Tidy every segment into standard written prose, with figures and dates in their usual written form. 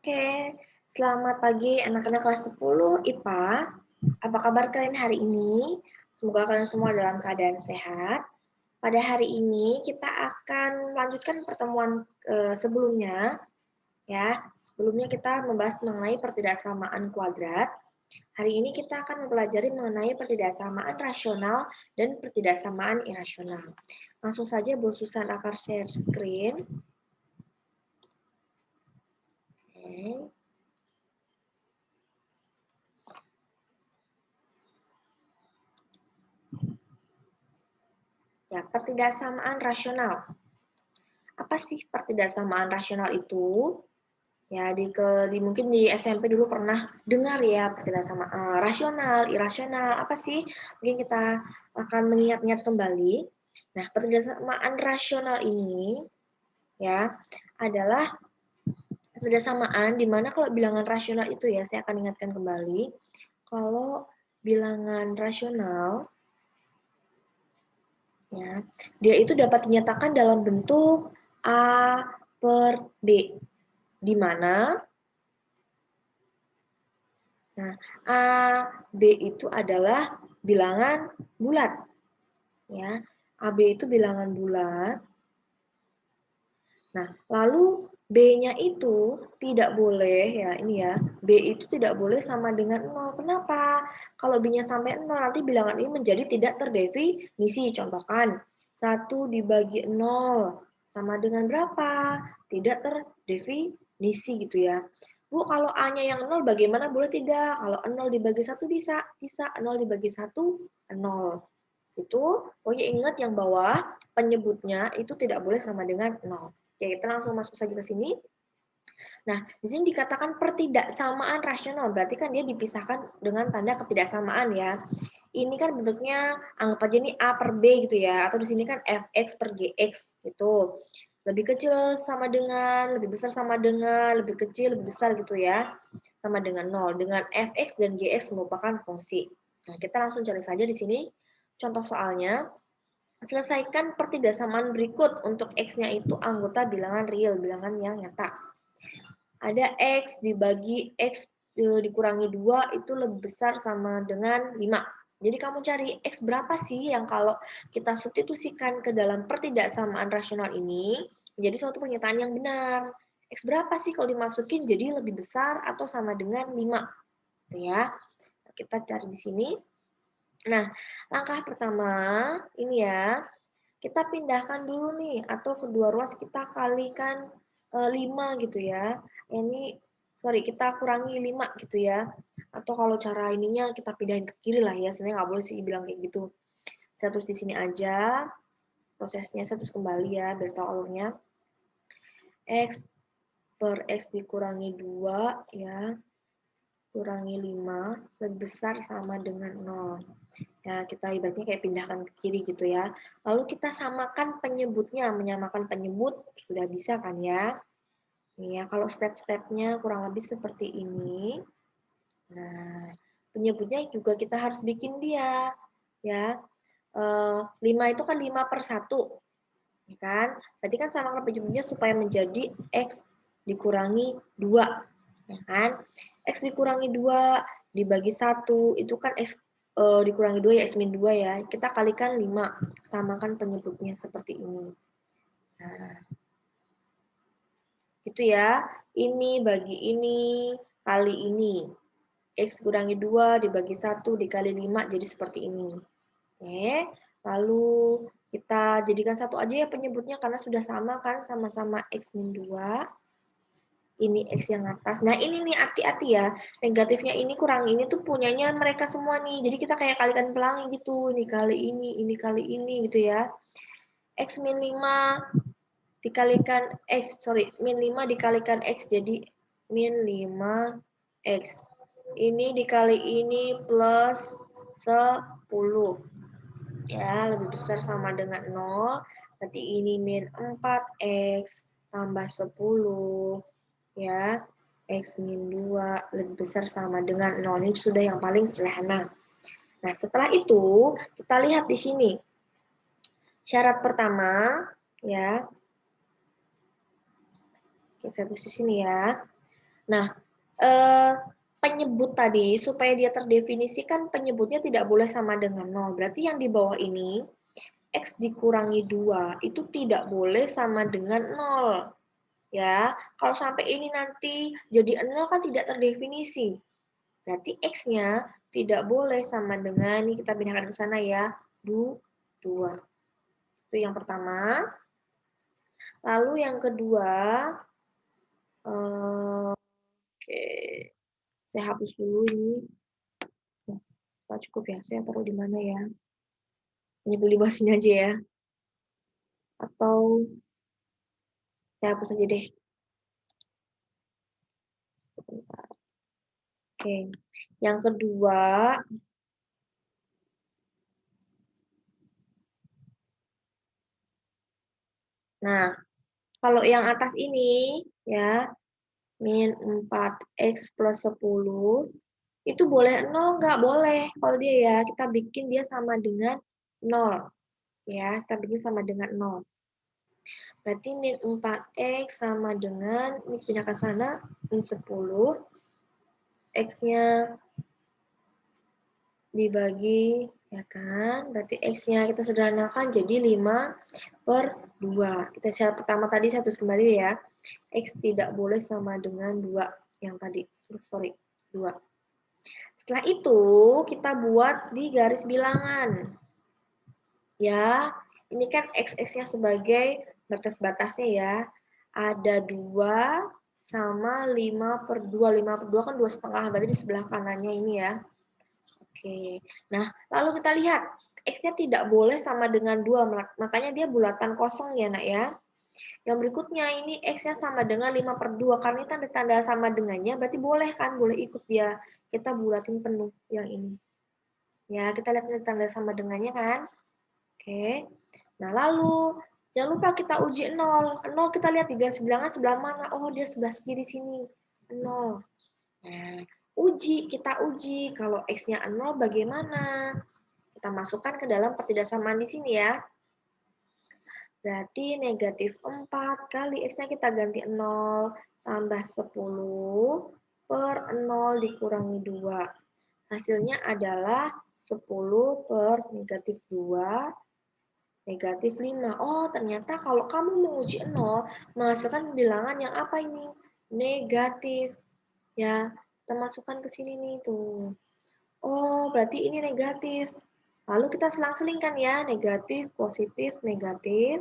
Oke, selamat pagi anak-anak kelas 10 IPA. Apa kabar kalian hari ini? Semoga kalian semua dalam keadaan sehat. Pada hari ini kita akan melanjutkan pertemuan sebelumnya. Ya, sebelumnya kita membahas mengenai pertidaksamaan kuadrat. Hari ini kita akan mempelajari mengenai pertidaksamaan rasional dan pertidaksamaan irasional. Langsung saja Bu Susan akan share screen. Oke. Ya, pertidaksamaan rasional. Apa sih pertidaksamaan rasional itu? Ya, mungkin di SMP dulu pernah dengar ya pertidaksamaan rasional, irasional. Apa sih? Mungkin kita akan mengingat-ingat kembali. Nah, pertidaksamaan rasional ini ya adalah pertidaksamaan di mana kalau bilangan rasional itu ya, saya akan ingatkan kembali. Kalau bilangan rasional ya, dia itu dapat dinyatakan dalam bentuk A per B, di mana A, B itu adalah bilangan bulat. Ya, AB itu bilangan bulat. Nah, lalu B-nya itu tidak boleh, ya ini ya, B itu tidak boleh sama dengan 0. Kenapa? Kalau B-nya sampai 0, nanti bilangan ini menjadi tidak terdefinisi. Contohkan, 1 dibagi 0 sama dengan berapa? Tidak terdefinisi gitu ya. Bu, kalau A-nya yang 0 bagaimana? Boleh tidak? Kalau 0 dibagi 1 bisa? Bisa. 0 dibagi 1, 0. Itu, pokoknya ingat yang bawah, penyebutnya itu tidak boleh sama dengan 0. Oke, kita langsung masuk saja ke sini. Nah, di sini dikatakan pertidaksamaan rasional, berarti kan dia dipisahkan dengan tanda ketidaksamaan ya. Ini kan bentuknya, anggap aja ini A per B gitu ya, atau di sini kan Fx per Gx gitu. Lebih kecil sama dengan, lebih besar sama dengan, lebih kecil, lebih besar gitu ya, sama dengan 0. Dengan Fx dan Gx merupakan fungsi. Nah, kita langsung cari saja di sini contoh soalnya. Selesaikan pertidaksamaan berikut untuk X-nya itu anggota bilangan real, bilangan yang nyata. Ada X dibagi X dikurangi 2 itu lebih besar sama dengan 5. Jadi kamu cari X berapa sih yang kalau kita substitusikan ke dalam pertidaksamaan rasional ini menjadi suatu pernyataan yang benar. X berapa sih kalau dimasukin jadi lebih besar atau sama dengan 5. Gitu ya. Kita cari di sini. Nah, langkah pertama ini ya, kita pindahkan dulu nih, atau kedua ruas kita kalikan 5 gitu ya. Ini, sorry, kita kurangi 5 gitu ya. Atau kalau cara ininya kita pindahin ke kiri lah ya, sebenarnya nggak boleh sih bilang kayak gitu. Saya terus di sini aja, prosesnya saya terus kembali ya, biar tahu alurnya. X per X dikurangi 2 ya, kurangi 5 lebih besar sama dengan 0. Ya, kita ibaratnya kayak pindahkan ke kiri gitu ya. Lalu kita samakan penyebutnya, menyamakan penyebut sudah bisa kan ya. Nih ya, kalau step-stepnya kurang lebih seperti ini. Nah, penyebutnya juga kita harus bikin dia. Ya, 5 itu kan 5 per 1. Ya kan? Berarti kan samakan penyebutnya supaya menjadi X dikurangi 2. Ya kan? X dikurangi 2 dibagi 1 itu kan X dikurangi 2 ya, X min 2 ya. Kita kalikan 5, samakan penyebutnya seperti ini. Nah, itu ya. Ini bagi ini kali ini. X kurangi 2 dibagi 1 dikali 5 jadi seperti ini. Oke, lalu kita jadikan satu aja ya penyebutnya karena sudah sama kan, sama-sama X min 2. Ini X yang atas. Nah ini nih hati-hati ya, negatifnya ini kurang ini tuh punyanya mereka semua nih. Jadi kita kayak kalikan pelangi gitu, ini kali ini gitu ya. X min 5 dikalikan X, min 5 dikalikan X jadi min 5X. Ini dikali ini plus 10. Ya, lebih besar sama dengan 0. Berarti ini min 4X tambah 10. Ya, X min 2 lebih besar sama dengan 0. Ini sudah yang paling sederhana. Nah, setelah itu, kita lihat di sini. Syarat pertama, ya. Oke, saya tulis di sini ya. Nah, penyebut tadi, supaya dia terdefinisikan penyebutnya tidak boleh sama dengan 0. Berarti yang di bawah ini, X dikurangi 2, itu tidak boleh sama dengan 0. Ya, kalau sampai ini nanti jadi 0 kan tidak terdefinisi. Berarti X-nya tidak boleh sama dengan, ini kita pindahkan ke sana ya, 2. Itu yang pertama. Lalu yang kedua, oke, saya hapus dulu ini. Nah, cukup ya, saya taruh di mana ya? Ini beli sini aja ya. Atau saya hapus aja deh. Sebentar. Oke, yang kedua, nah, kalau yang atas ini, ya, min 4X plus 10, itu boleh 0 nggak? Boleh. Kalau dia ya, kita bikin dia sama dengan 0. Ya, kita bikin sama dengan 0. Berarti min 4X sama dengan, ini pindah ke sana, min 10. X-nya dibagi, ya kan? Berarti X-nya kita sederhanakan jadi 5/2. Kita syarat pertama tadi saya tulis kembali ya. X tidak boleh sama dengan 2 yang tadi. Sorry, 2. Setelah itu, kita buat di garis bilangan. Ya, ini kan X-nya sebagai batas-batasnya ya. Ada 2 sama 5/2. 5/2 kan 2,5, berarti di sebelah kanannya ini ya. Oke, nah lalu kita lihat, X-nya tidak boleh sama dengan 2, makanya dia bulatan kosong ya nak ya. Yang berikutnya ini X-nya sama dengan 5/2, karena ini tanda-tanda sama dengannya, berarti boleh kan, boleh ikut dia. Kita bulatin penuh yang ini. Ya, kita lihat tanda sama dengannya kan. Oke, nah lalu jangan lupa kita uji 0. 0 kita lihat di garis bilangan sebelah mana, oh dia sebelah kiri sini, 0. Nah, kita uji kalau X-nya 0 bagaimana? Kita masukkan ke dalam pertidaksamaan di sini ya. Berarti negatif 4 kali X-nya kita ganti 0 tambah 10 per 0 dikurangi 2. Hasilnya adalah 10 per negatif 2 negatif 5. Oh, ternyata kalau kamu menguji 0, menghasilkan bilangan yang apa ini? Negatif. Ya, kita masukkan ke sini nih tuh. Oh, berarti ini negatif. Lalu kita selang-selingkan ya, negatif, positif, negatif.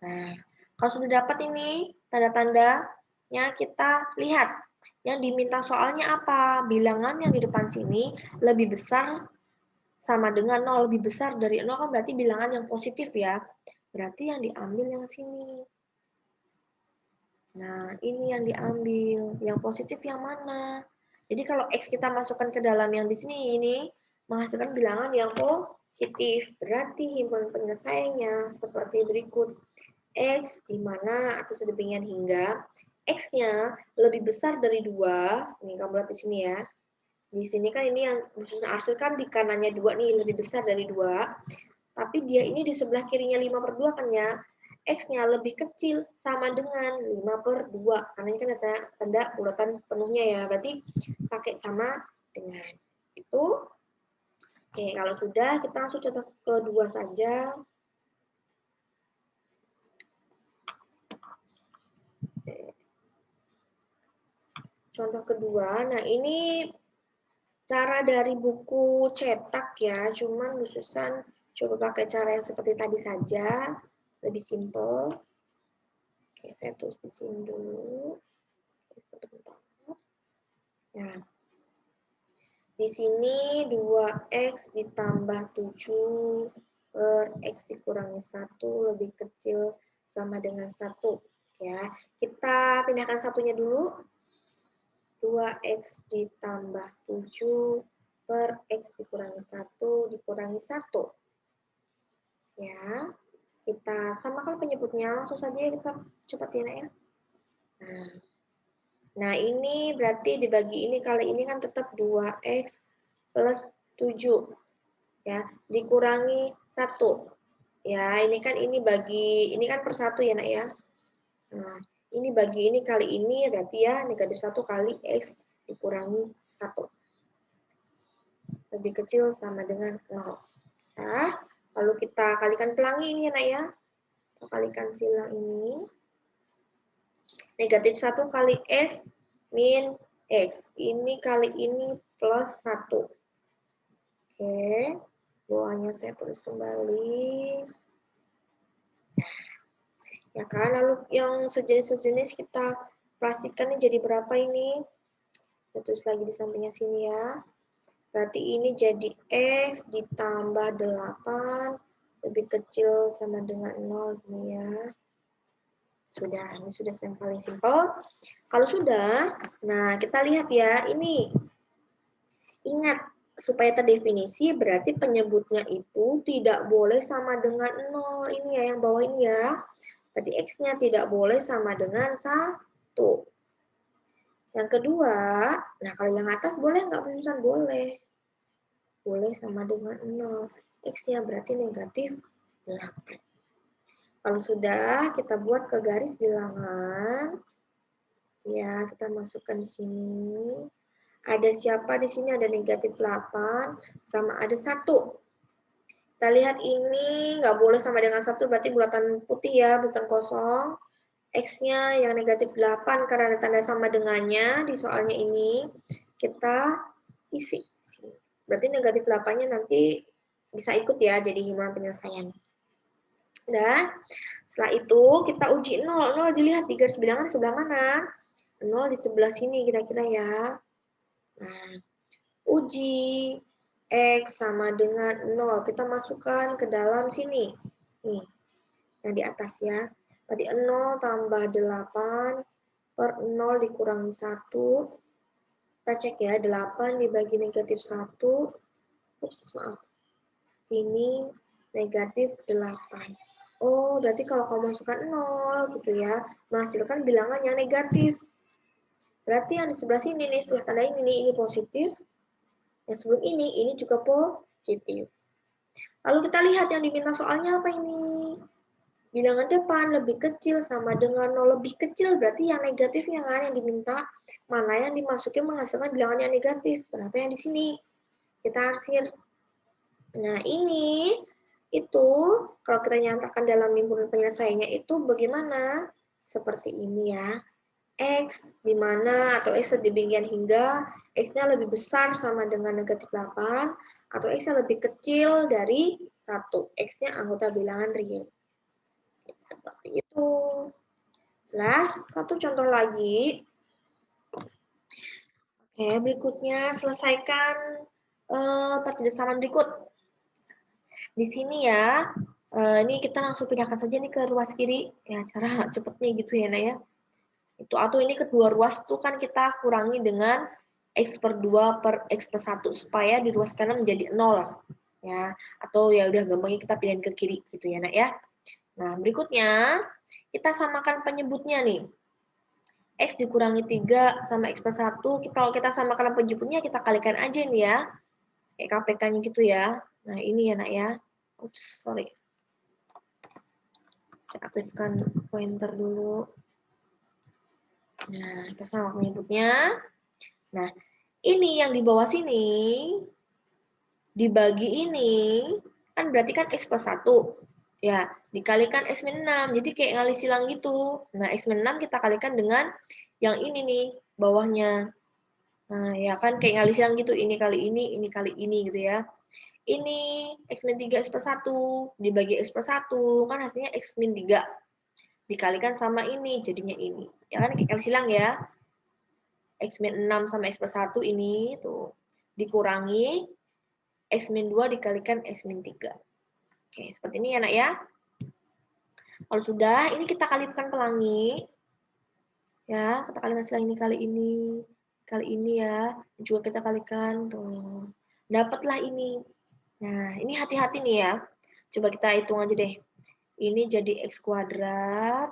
Nah, kalau sudah dapat ini tanda-tandanya, kita lihat. Yang diminta soalnya apa? Bilangan yang di depan sini lebih besar sama dengan 0, lebih besar dari 0 kan berarti bilangan yang positif ya. Berarti yang diambil yang sini. Nah, ini yang diambil. Yang positif yang mana? Jadi kalau X kita masukkan ke dalam yang di sini ini menghasilkan bilangan yang positif. Berarti himpunan penyelesaiannya seperti berikut. X di mana atau sedemikian hingga X-nya lebih besar dari 2. Ini kamu lihat di sini ya. Di sini kan ini yang susunan arsir kan di kanannya 2 nih, lebih besar dari 2. Tapi dia ini di sebelah kirinya 5/2 kan ya. X-nya lebih kecil sama dengan 5/2. Karena ini kan ada tanda bulatan penuhnya ya. Berarti pakai sama dengan. Itu. Oke, kalau sudah kita langsung contoh kedua saja. Contoh kedua, nah ini cara dari buku cetak ya, cuman khususan coba pakai cara yang seperti tadi saja, lebih simple. Oke, saya tulis di sini dulu. Nah, di sini 2X ditambah 7 per X dikurangi 1 lebih kecil sama dengan 1. Ya, kita pindahkan satunya dulu. 2X ditambah 7 per X dikurangi 1 dikurangi 1. Ya, kita samakan penyebutnya, langsung saja kita cepatin ya. Nah, ini berarti dibagi ini kali ini kan tetap 2X plus 7. Ya, dikurangi 1. Ya, ini kan ini bagi, ini kan per 1 ya nak ya. Nah, Ini bagi ini kali ini berarti ya negatif 1 kali X dikurangi 1. Lebih kecil sama dengan 0. Nah, lalu kita kalikan pelangi ini ya nak ya. Kita kalikan silang ini. Negatif 1 kali X min X. Ini kali ini plus 1. Oke. Bawahnya saya tulis kembali. Ya kan, lalu yang sejenis-sejenis kita operasikan jadi berapa ini? Saya tulis lagi di sampingnya sini ya. Berarti ini jadi X ditambah 8 lebih kecil sama dengan 0 ini ya. Sudah, ini sudah yang paling simpel. Kalau sudah, nah kita lihat ya, ini. Ingat, supaya terdefinisi berarti penyebutnya itu tidak boleh sama dengan 0. Ini ya, yang bawah ini ya. Berarti X-nya tidak boleh sama dengan 1. Yang kedua, nah kalau yang atas boleh nggak penulisan? Boleh. Boleh sama dengan 0. X-nya berarti negatif 8. Kalau sudah, kita buat ke garis bilangan. Ya, kita masukkan di sini. Ada siapa di sini? Ada negatif 8 sama ada 1. Kita lihat ini nggak boleh sama dengan 1, berarti bulatan putih ya, bulatan kosong. X-nya yang negatif 8 karena ada tanda sama dengannya di soalnya ini. Kita isi. Berarti negatif 8-nya nanti bisa ikut ya jadi himpunan penyelesaian. Udah. Setelah itu kita uji 0. 0 dilihat di garis bilangan sebelah mana? 0 di sebelah sini kira-kira ya. Nah, uji X sama dengan 0. Kita masukkan ke dalam sini. Nih, yang di atas ya. Berarti 0 tambah 8 per 0 dikurangi 1. Kita cek ya, 8 dibagi negatif 1. Ups, maaf. Ini negatif 8. Oh, berarti kalau kamu masukkan 0 gitu ya, menghasilkan bilangan yang negatif. Berarti yang di sebelah sini nih, setelah tanda ini positif. Yang sebelum ini juga positif. Lalu kita lihat yang diminta soalnya apa ini? Bilangan depan lebih kecil sama dengan 0 lebih kecil, berarti yang negatifnya kan yang diminta. Mana yang dimasukin menghasilkan bilangan yang negatif? Ternyata yang di sini. Kita arsir. Nah, ini itu kalau kita nyatakan dalam himpunan penyelesaiannya itu bagaimana? Seperti ini ya. X di mana atau X sedemikian hingga X-nya lebih besar sama dengan negatif 8 atau X-nya lebih kecil dari 1. X-nya anggota bilangan real. Seperti itu. Jelas? Satu contoh lagi. Oke, berikutnya selesaikan pertidasaman berikut. Di sini ya, ini kita langsung pindahkan saja nih ke ruas kiri. Ya, cara cepetnya gitu ya, Nak ya. Itu atau ini kedua ruas tuh kan kita kurangi dengan X per 2 per X per 1 supaya di ruas kanan menjadi 0 ya, atau ya udah gampangnya kita pindahin ke kiri gitu ya nak ya. Nah berikutnya kita samakan penyebutnya nih, X dikurangi 3 sama X per 1, kalau kita samakan penyebutnya kita kalikan aja nih ya, kayak KPK-nya gitu ya. Nah ini ya nak ya, ups sorry, saya aktifkan pointer dulu. Nah, kita sama penyebutnya. Nah, ini yang di bawah sini, dibagi ini, kan berarti kan X plus 1. Ya, dikalikan X min 6. Jadi kayak ngali silang gitu. Nah, X min 6 kita kalikan dengan yang ini nih, bawahnya. Nah, ya kan kayak ngali silang gitu. Ini kali ini kali ini gitu ya. Ini X min 3 X plus 1. Dibagi X plus 1. Kan hasilnya X min 3. Dikalikan sama ini, jadinya ini. Ya kan kayak ngali silang ya. X min 6 sama X plus 1 ini tuh dikurangi X min 2 dikalikan X min 3. Oke, seperti ini ya nak ya. Kalau sudah, ini kita kalikan pelangi. Ya, kita kalikan silang ini kali ini ya. Juga kita kalikan tuh. Dapatlah ini. Nah, ini hati-hati nih ya. Coba kita hitung aja deh. Ini jadi X kuadrat.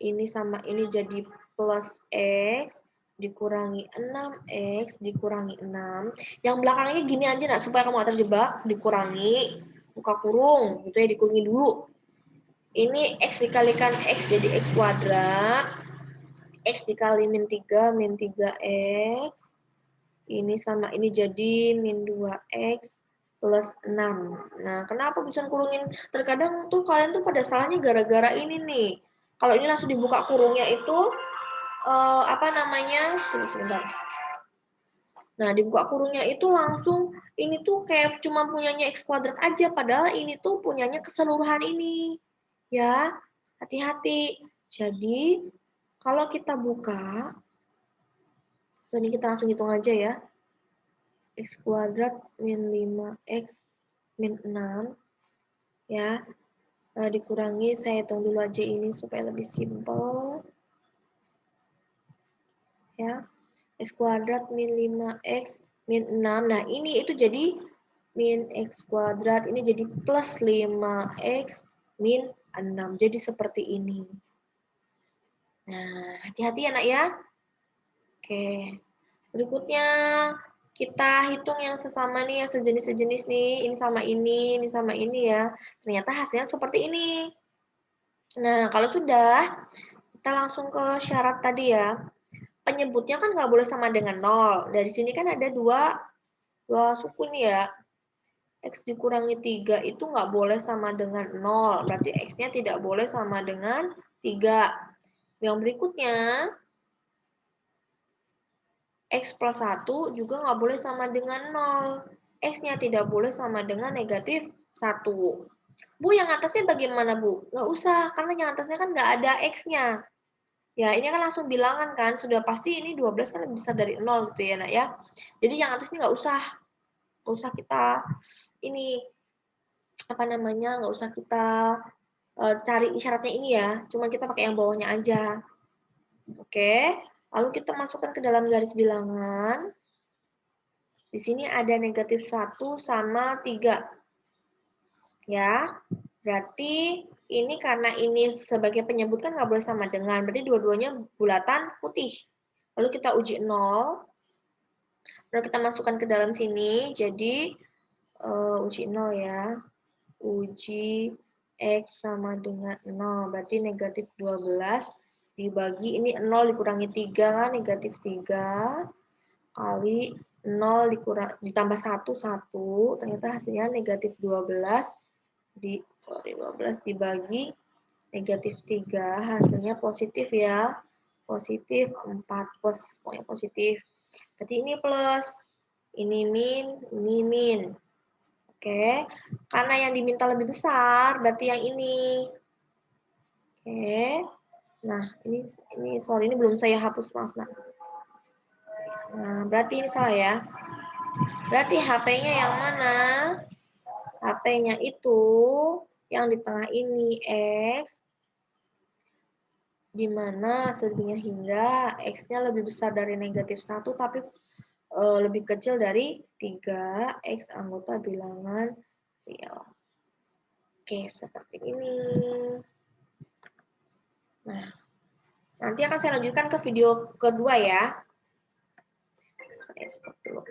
Ini sama ini jadi plus X dikurangi 6X dikurangi 6. Yang belakangnya gini aja nak, supaya kamu gak terjebak. Dikurangi, buka kurung, gitu ya, dikurangi dulu. Ini X dikalikan X jadi X kuadrat. X dikali min 3, min 3X. Ini sama ini jadi min 2X plus 6. Nah, kenapa bisa kurungin? Terkadang tuh kalian tuh pada salahnya gara-gara ini nih. Kalau ini langsung dibuka kurungnya itu, apa namanya, sebentar. Nah, dibuka kurungnya itu langsung, ini tuh kayak cuma punyanya X kuadrat aja, padahal ini tuh punyanya keseluruhan ini. Ya, hati-hati. Jadi, kalau kita buka, so ini kita langsung hitung aja ya. X kuadrat min 5X min 6, ya. Dikurangi, saya hitung dulu aja ini supaya lebih simpel. Ya, X kuadrat min 5X min 6. Nah, ini itu jadi min X kuadrat, ini jadi plus 5X min 6. Jadi seperti ini. Nah, hati-hati ya nak ya. Oke, berikutnya kita hitung yang sesama nih, yang sejenis-sejenis nih. Ini sama ini ya. Ternyata hasilnya seperti ini. Nah, kalau sudah, kita langsung ke syarat tadi ya. Penyebutnya kan nggak boleh sama dengan 0. Dari sini kan ada dua suku nih ya. X dikurangi 3 itu nggak boleh sama dengan 0. Berarti X-nya tidak boleh sama dengan 3. Yang berikutnya, X plus 1 juga nggak boleh sama dengan 0. X-nya tidak boleh sama dengan negatif 1. Bu, yang atasnya bagaimana, Bu? Nggak usah, karena yang atasnya kan nggak ada X-nya. Ya, ini kan langsung bilangan kan, sudah pasti ini 12 kan lebih besar dari 0 gitu ya, nak ya. Jadi yang atas ini nggak usah kita ini apa namanya, nggak usah kita cari isyaratnya ini ya, cuma kita pakai yang bawahnya aja. Oke, lalu kita masukkan ke dalam garis bilangan. Di sini ada negatif 1 sama 3. Ya, berarti ini karena ini sebagai penyebut kan nggak boleh sama dengan, berarti dua-duanya bulatan putih. Lalu kita uji 0. Lalu kita masukkan ke dalam sini, jadi uji 0 ya. Uji X sama dengan 0, berarti negatif 12 dibagi, ini 0 dikurangi 3 kan, negatif 3, kali 0 ditambah 1, 1, ternyata hasilnya negatif 12, 12 dibagi negatif 3, hasilnya positif ya, positif 4, plus, pokoknya positif. Berarti ini plus, ini min. Oke, karena yang diminta lebih besar, berarti yang ini. Oke, nah ini sorry, ini belum saya hapus, maaf nak. Nah, berarti ini salah ya. Berarti HP-nya yang mana? HP-nya itu yang di tengah ini X, di mana selebihnya hingga X-nya lebih besar dari negatif 1, tapi lebih kecil dari 3, X anggota bilangan real. Oke, seperti ini. Nah, nanti akan saya lanjutkan ke video kedua ya. Saya stop dulu.